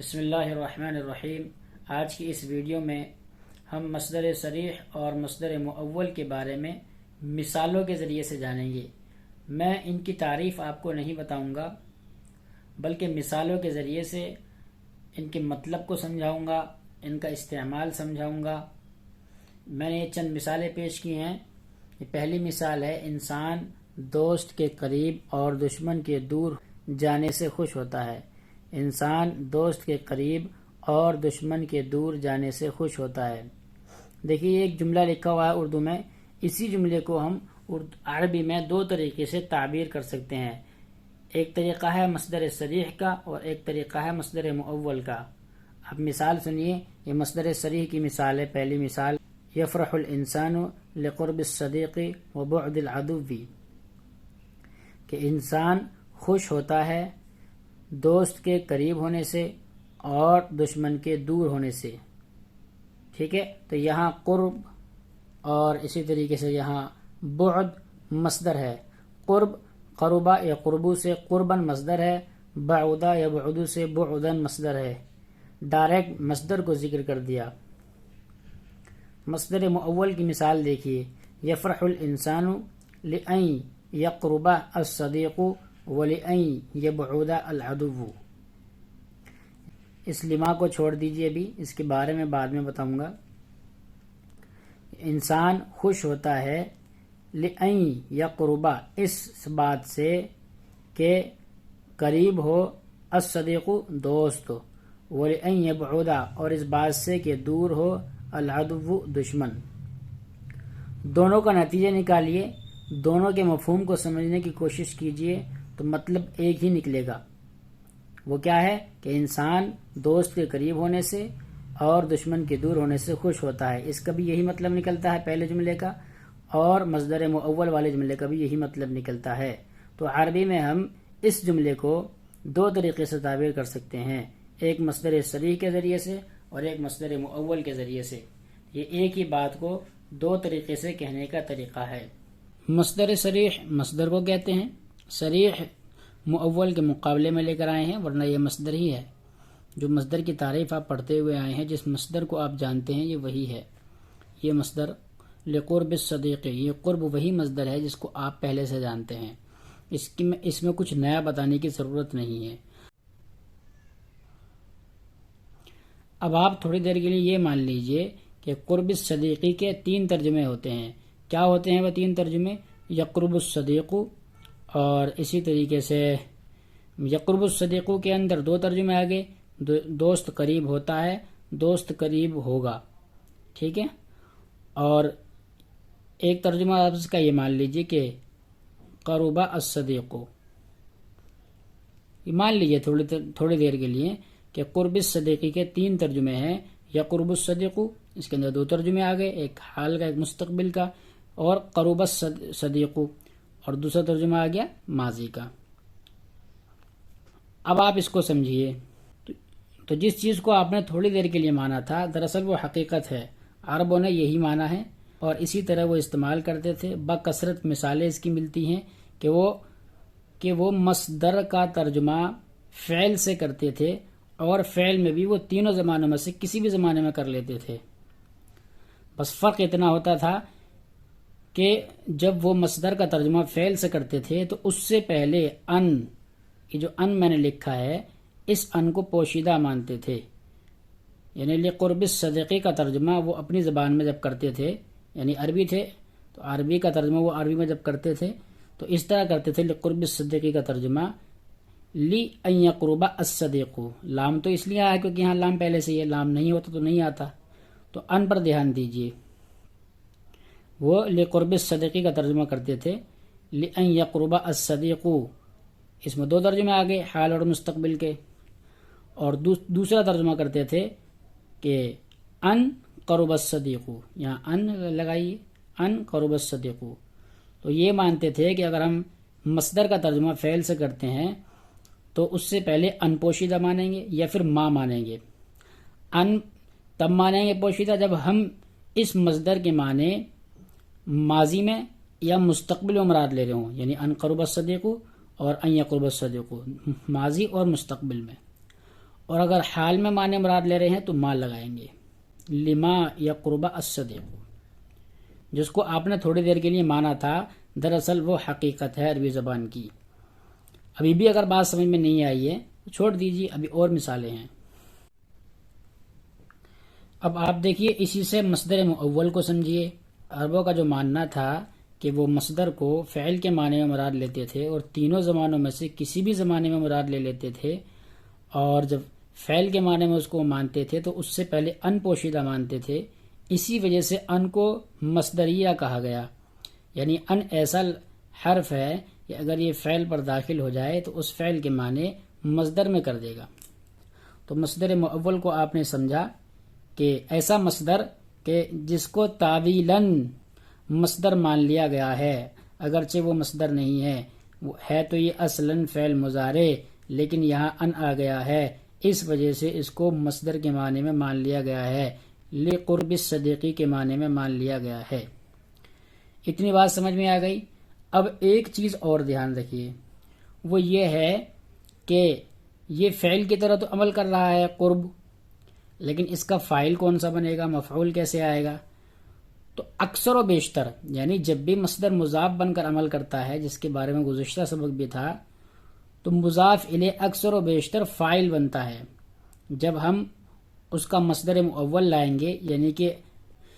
بسم اللہ الرحمن الرحیم۔ آج کی اس ویڈیو میں ہم مصدر صریح اور مصدر مؤول کے بارے میں مثالوں کے ذریعے سے جانیں گے۔ میں ان کی تعریف آپ کو نہیں بتاؤں گا بلکہ مثالوں کے ذریعے سے ان کے مطلب کو سمجھاؤں گا، ان کا استعمال سمجھاؤں گا۔ میں نے یہ چند مثالیں پیش کی ہیں۔ یہ پہلی مثال ہے، انسان دوست کے قریب اور دشمن کے دور جانے سے خوش ہوتا ہے۔ انسان دوست کے قریب اور دشمن کے دور جانے سے خوش ہوتا ہے۔ دیکھیے ایک جملہ لکھا ہوا ہے اردو میں، اسی جملے کو ہم عربی میں دو طریقے سے تعبیر کر سکتے ہیں۔ ایک طریقہ ہے مصدر صریح کا اور ایک طریقہ ہے مصدر مؤول کا۔ اب مثال سنیے، یہ مصدر صریح کی مثال ہے۔ پہلی مثال، یفرح الانسان لقرب الصدیق وبعد العدو، کہ انسان خوش ہوتا ہے دوست کے قریب ہونے سے اور دشمن کے دور ہونے سے۔ ٹھیک ہے، تو یہاں قرب اور اسی طریقے سے یہاں بعد مصدر ہے۔ قرب قربا یا قربو سے قربن مصدر ہے، بعدا یا بعدو سے بعدن مصدر ہے۔ ڈائریکٹ مصدر کو ذکر کر دیا۔ مصدر مؤول کی مثال دیکھیے، یفرح الانسان لأن یقرب الصدیق وَلِأَن يَبْعُدَ الْعَدُوُّ۔ اس لما کو چھوڑ دیجئے، ابھی اس کے بارے میں بعد میں بتاؤں گا۔ انسان خوش ہوتا ہے لِأَن يَقْرُبَ، اس بات سے کہ قریب ہو، الصدیق دوست، وَلِأَن يَبْعُدَ، اور اس بات سے کہ دور ہو، العدو دشمن۔ دونوں کا نتیجہ نکالیے، دونوں کے مفہوم کو سمجھنے کی کوشش کیجئے تو مطلب ایک ہی نکلے گا۔ وہ کیا ہے کہ انسان دوست کے قریب ہونے سے اور دشمن کے دور ہونے سے خوش ہوتا ہے۔ اس کا بھی یہی مطلب نکلتا ہے پہلے جملے کا، اور مصدر مؤول والے جملے کا بھی یہی مطلب نکلتا ہے۔ تو عربی میں ہم اس جملے کو دو طریقے سے تعبیر کر سکتے ہیں، ایک مصدر صریح کے ذریعے سے اور ایک مصدر مؤول کے ذریعے سے۔ یہ ایک ہی بات کو دو طریقے سے کہنے کا طریقہ ہے۔ مصدر صریح مصدر کو کہتے ہیں، صریح مؤول کے مقابلے میں لے کر آئے ہیں، ورنہ یہ مصدر ہی ہے۔ جو مصدر کی تعریف آپ پڑھتے ہوئے آئے ہیں، جس مصدر کو آپ جانتے ہیں، یہ وہی ہے۔ یہ مصدر لقرب الصدیق، یہ قرب وہی مصدر ہے جس کو آپ پہلے سے جانتے ہیں۔ اس میں کچھ نیا بتانے کی ضرورت نہیں ہے۔ اب آپ تھوڑی دیر کے لیے یہ مان لیجئے کہ قرب الصدیقی کے تین ترجمے ہوتے ہیں۔ کیا ہوتے ہیں وہ تین ترجمے؟ یقرب الصدیق، اور اسی طریقے سے یقرب الصدیق کے اندر دو ترجمے آگے، دوست قریب ہوتا ہے، دوست قریب ہوگا۔ ٹھیک ہے، اور ایک ترجمہ آپ اس کا یہ مان لیجئے کہ قرب الصدیق، یہ مان لیجئے تھوڑی دیر کے لیے کہ قرب الصدیقی کے تین ترجمے ہیں۔ یقرب الصدیق، اس کے اندر دو ترجمے آگے، ایک حال کا ایک مستقبل کا، اور قرب الصدیق، اور دوسرا ترجمہ آ گیا ماضی کا۔ اب آپ اس کو سمجھیے، تو جس چیز کو آپ نے تھوڑی دیر کے لیے مانا تھا، دراصل وہ حقیقت ہے۔ عربوں نے یہی مانا ہے اور اسی طرح وہ استعمال کرتے تھے۔ بکثرت مثالیں اس کی ملتی ہیں کہ وہ مصدر کا ترجمہ فعل سے کرتے تھے، اور فعل میں بھی وہ تینوں زمانوں میں سے کسی بھی زمانے میں کر لیتے تھے۔ بس فرق اتنا ہوتا تھا کہ جب وہ مصدر کا ترجمہ فعل سے کرتے تھے تو اس سے پہلے ان، یہ جو ان میں نے لکھا ہے، اس ان کو پوشیدہ مانتے تھے۔ یعنی لقرب الصدیق کا ترجمہ وہ اپنی زبان میں جب کرتے تھے، یعنی عربی تھے تو عربی کا ترجمہ وہ عربی میں جب کرتے تھے تو اس طرح کرتے تھے۔ لقرب الصدیق کا ترجمہ لِأَن يَقْرُبَ الصَّدِيقُ، لام تو اس لیے آیا کیونکہ یہاں لام پہلے سے، یہ لام نہیں ہوتا تو نہیں آتا، تو ان پر دھیان دیجئے۔ وہ لقرب الصدیق کا ترجمہ کرتے تھے لِأَن يَقْرُبَ الصَّدِيقُ، اس میں دو ترجمے آگے، حال اور مستقبل کے، اور دوسرا ترجمہ کرتے تھے کہ ان قرب الصدیق، یہاں ان لگائیے، ان قرب الصدیق۔ تو یہ مانتے تھے کہ اگر ہم مصدر کا ترجمہ فعل سے کرتے ہیں تو اس سے پہلے ان پوشیدہ مانیں گے یا پھر ما مانیں گے۔ ان تب مانیں گے پوشیدہ جب ہم اس مصدر کے معنی ماضی میں یا مستقبل میں مراد لے رہے ہوں، یعنی ان قرب الصدیق اور ان یقرب الصدیق، ماضی اور مستقبل میں۔ اور اگر حال میں معنی مراد لے رہے ہیں تو ما لگائیں گے. لما یقرب الصدیق، جس کو آپ نے تھوڑی دیر کے لیے مانا تھا، دراصل وہ حقیقت ہے عربی زبان کی. ابھی بھی اگر بات سمجھ میں نہیں آئی ہے تو چھوڑ دیجیے، ابھی اور مثالیں ہیں. اب آپ دیکھیے اسی سے مصدر مؤول کو سمجھیے. عربوں کا جو ماننا تھا کہ وہ مصدر کو فعل کے معنی میں مراد لیتے تھے اور تینوں زمانوں میں سے کسی بھی زمانے میں مراد لے لیتے تھے، اور جب فعل کے معنی میں اس کو مانتے تھے تو اس سے پہلے ان پوشیدہ مانتے تھے. اسی وجہ سے ان کو مصدریہ کہا گیا، یعنی ان ایسا حرف ہے کہ اگر یہ فعل پر داخل ہو جائے تو اس فعل کے معنی مصدر میں کر دے گا. تو مصدر مؤول کو آپ نے سمجھا کہ ایسا مصدر کہ جس کو تعویلاً مصدر مان لیا گیا ہے، اگرچہ وہ مصدر نہیں ہے، وہ ہے تو یہ اصلاً فعل مضارع، لیکن یہاں ان آ گیا ہے، اس وجہ سے اس کو مصدر کے معنی میں مان لیا گیا ہے، لقرب الصدیقی کے معنی میں مان لیا گیا ہے. اتنی بات سمجھ میں آ گئی. اب ایک چیز اور دھیان رکھیے، وہ یہ ہے کہ یہ فعل کی طرح تو عمل کر رہا ہے قرب، لیکن اس کا فاعل کون سا بنے گا، مفعول کیسے آئے گا؟ تو اکثر و بیشتر یعنی جب بھی مصدر مضاف بن کر عمل کرتا ہے، جس کے بارے میں گزشتہ سبق بھی تھا، تو مضاف الیہ اکثر و بیشتر فاعل بنتا ہے. جب ہم اس کا مصدر مؤول لائیں گے، یعنی کہ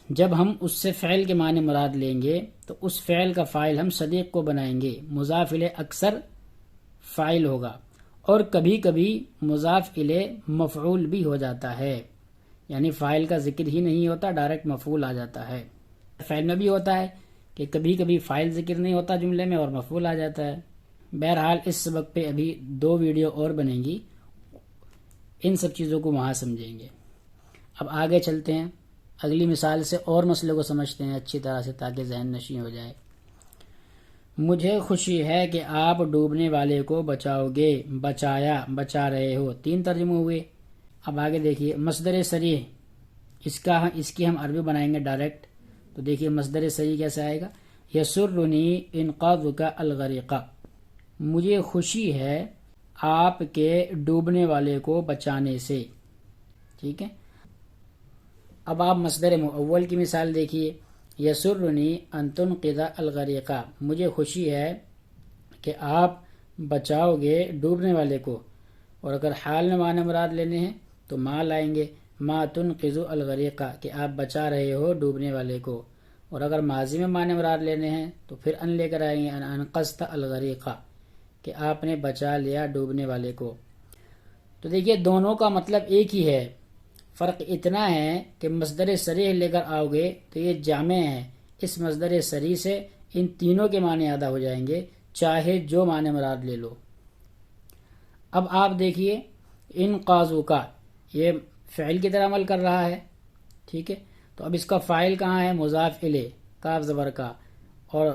جب ہم اس سے فعل کے معنی مراد لیں گے تو اس فعل کا فاعل ہم صدیق کو بنائیں گے. مضاف الیہ اکثر فاعل ہوگا، اور کبھی کبھی مضاف الیہ مفعول بھی ہو جاتا ہے، یعنی فاعل کا ذکر ہی نہیں ہوتا، ڈائریکٹ مفعول آ جاتا ہے. فعل میں بھی ہوتا ہے کہ کبھی کبھی فاعل ذکر نہیں ہوتا جملے میں اور مفعول آ جاتا ہے. بہرحال اس سبق پہ ابھی 2 ویڈیو اور بنیں گی، ان سب چیزوں کو وہاں سمجھیں گے. اب آگے چلتے ہیں، اگلی مثال سے اور مسئلے کو سمجھتے ہیں اچھی طرح سے تاکہ ذہن نشین ہو جائے. مجھے خوشی ہے کہ آپ ڈوبنے والے کو بچاؤ گے. بچایا، بچا رہے ہو، 3 ترجمے ہوئے. اب آگے دیکھیے مصدر صریح، اس کی ہم عربی بنائیں گے ڈائریکٹ. تو دیکھیے مصدر صریح کیسے آئے گا، یسرنی انقاذک الغریق، مجھے خوشی ہے آپ کے ڈوبنے والے کو بچانے سے. ٹھیک ہے. اب آپ مصدر مؤول کی مثال دیکھیے، یسرنی ان تنقذ الغریق، مجھے خوشی ہے کہ آپ بچاؤ گے ڈوبنے والے کو. اور اگر حال میں معنی مراد لینے ہیں تو ما لائیں گے، ما تنقذ الغریق، کہ آپ بچا رہے ہو ڈوبنے والے کو. اور اگر ماضی میں معنی مراد لینے ہیں تو پھر ان لے کر آئیں گے، ان انقذت الغریق، کہ آپ نے بچا لیا ڈوبنے والے کو. تو دیکھیے دونوں کا مطلب ایک ہی ہے، فرق اتنا ہے کہ مصدر صریح لے کر آؤ گے تو یہ جامع ہے، اس مصدر صریح سے ان تینوں کے معنی ادا ہو جائیں گے، چاہے جو معنی مراد لے لو. اب آپ دیکھیے انقاذو کا، یہ فعل کی طرح عمل کر رہا ہے. ٹھیک ہے. تو اب اس کا فاعل کہاں ہے، مضاف الیہ کاف زبر کا، اور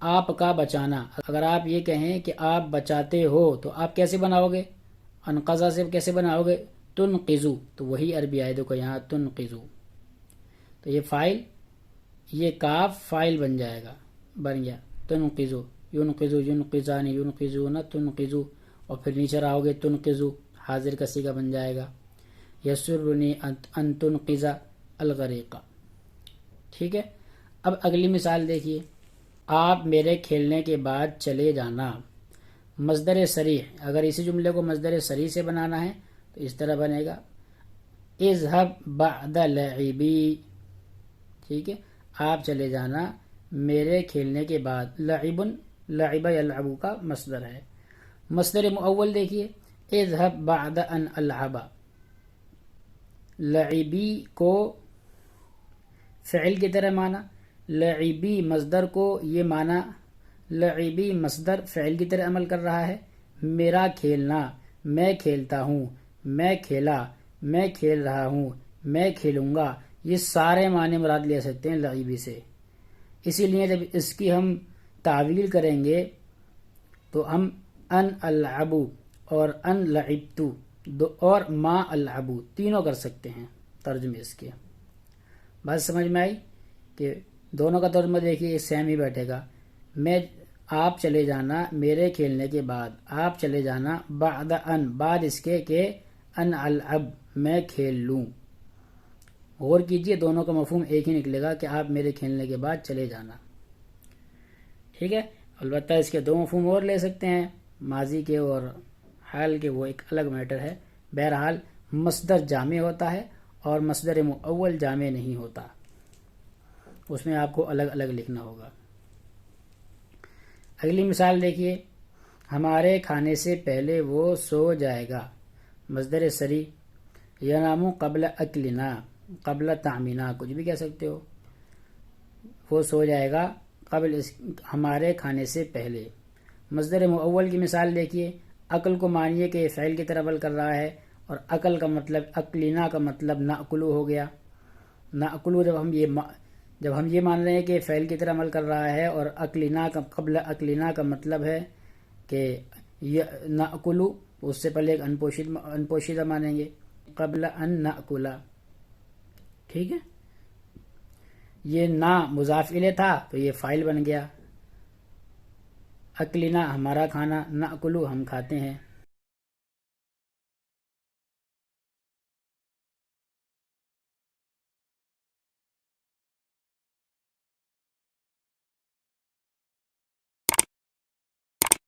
آپ کا بچانا. اگر آپ یہ کہیں کہ آپ بچاتے ہو تو آپ کیسے بناؤ گے، انقذا سے کیسے بناؤ گے، تنقذو. تو وہی عربی آئے دیکھو یہاں تنقذو، تو یہ فاعل، یہ کاف فاعل بن جائے گا، بن گیا تنقذو. ینقذو، ینقذانی، ینقذون، تنقذو. اور پھر نیچے آؤ گے تنقذو، حاضر کا صیغہ بن جائے گا، یسرنی ان تنقذ الغریق. ٹھیک ہے. اب اگلی مثال دیکھیے، آپ میرے کھیلنے کے بعد چلے جانا. مصدر صریح، اگر اسی جملے کو مصدر صریح سے بنانا ہے تو اس طرح بنے گا، اذهب بعد لعبی. ٹھیک ہے. آپ چلے جانا میرے کھیلنے کے بعد. لعب، لعب یلعب کا مصدر ہے. مصدر مؤول دیکھیے، اذهب بعد ان العب. لعبی کو فعل کی طرح مانا، لعبی مصدر کو یہ مانا، لعبی مصدر فعل کی طرح عمل کر رہا ہے. میرا کھیلنا، میں کھیلتا ہوں، میں کھیلا، میں کھیل رہا ہوں، میں کھیلوں گا، یہ سارے معنی مراد لے سکتے ہیں لعبی سے. اسی لیے جب اس کی ہم تعویل کریں گے تو ہم ان العبو اور ان لعبتو اور ما العبو تینوں کر سکتے ہیں ترجمے اس کے. بات سمجھ میں آئی کہ دونوں کا ترجمہ دیکھیے سیم ہی بیٹھے گا. میں، آپ چلے جانا میرے کھیلنے کے بعد، آپ چلے جانا بعد ان، بعد اس کے کہ ان العب میں کھیل لوں. غور کیجئے دونوں کا مفہوم ایک ہی نکلے گا کہ آپ میرے کھیلنے کے بعد چلے جانا. ٹھیک ہے. البتہ اس کے دو مفہوم اور لے سکتے ہیں، ماضی کے اور حال کے، وہ ایک الگ میٹر ہے. بہرحال مصدر جامع ہوتا ہے اور مصدر مؤول جامع نہیں ہوتا، اس میں آپ کو الگ الگ لکھنا ہوگا. اگلی مثال دیکھیے، ہمارے کھانے سے پہلے وہ سو جائے گا. مصدر سری ینام قبل اکلنا، قبل تعمینا، کچھ بھی کہہ سکتے ہو. وہ سو جائے گا قبل ہمارے کھانے سے پہلے. مصدر مؤول کی مثال دیکھیے، عقل کو مانیے کہ یہ فعل کی طرح عمل کر رہا ہے، اور عقل کا مطلب اکلینا کا مطلب ناکلو ہو گیا. ناکلو جب ہم یہ مان رہے ہیں کہ فعل کی طرح عمل کر رہا ہے، اور اکلینا کا قبل اکلینا کا مطلب ہے کہ ناکلو، اس سے پہلے ایک انپوشیدہ مانیں گے، قبل ان ناکلا. ٹھیک ہے. یہ نا مضاف الیہ تھا تو یہ فاعل بن گیا. اکلینا ہمارا کھانا، ناکلو ہم کھاتے ہیں.